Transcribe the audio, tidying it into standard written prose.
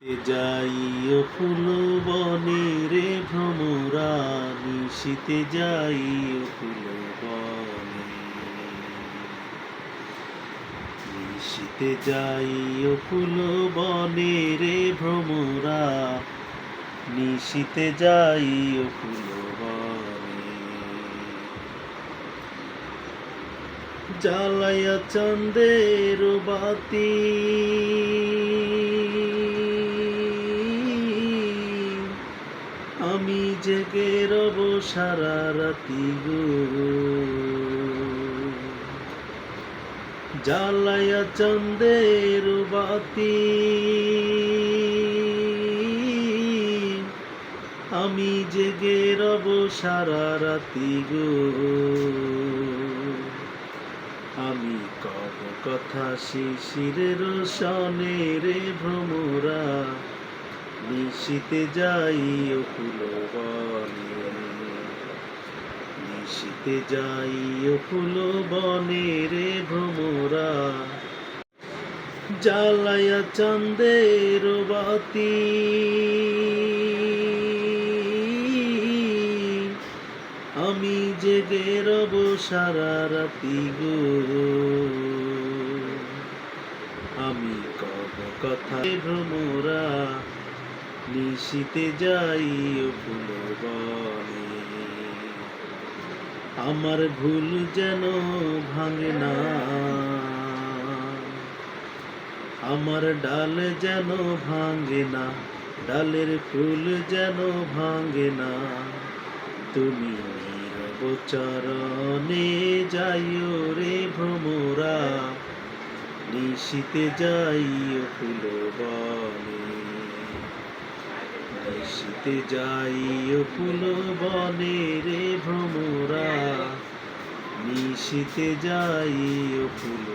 যাই ও ফুল বনে রে ভ্রমরা, নিশীতে যাই ও ফুল বনে। নিশীতে যাই ও ফুল বনে রে ভ্রমরা, নিশীতে যাই ও ফুল বনে। জ্বালাইয়া চাঁদের বাতি আমি জেগে রব সারা রাতি গো। জ্বালাইয়া চাঁদের বাতি আমি জেগে রব সারা রাতি গো। আমি কব কথা শিশিরের সনে রে ভ্রমরা, নিশীতে যাই ও ফুল বনে। নিশীতে যাই ও ফুল বনে রে ভ্রমরা, জ্বালাইয়া চাঁদের বাতি আমি জেগে রব সারা রাতি গো। আমি কব কথা ভ্রমরা, নিশীতে যাই ও ফুল বনে। আমার ভুল যেন ভাঙে না, আমার ডাল যেন ভাঙে না, ডালের ফুল যেন ভাঙে না। তুমি নীরব চরণে যাইও রে ভ্রমরা, নিশীতে যাই ও ফুল বনে। নিশীতে যাই ও ফুল বনে রে ভ্রমরা, নিশীতে যাই ও ফুল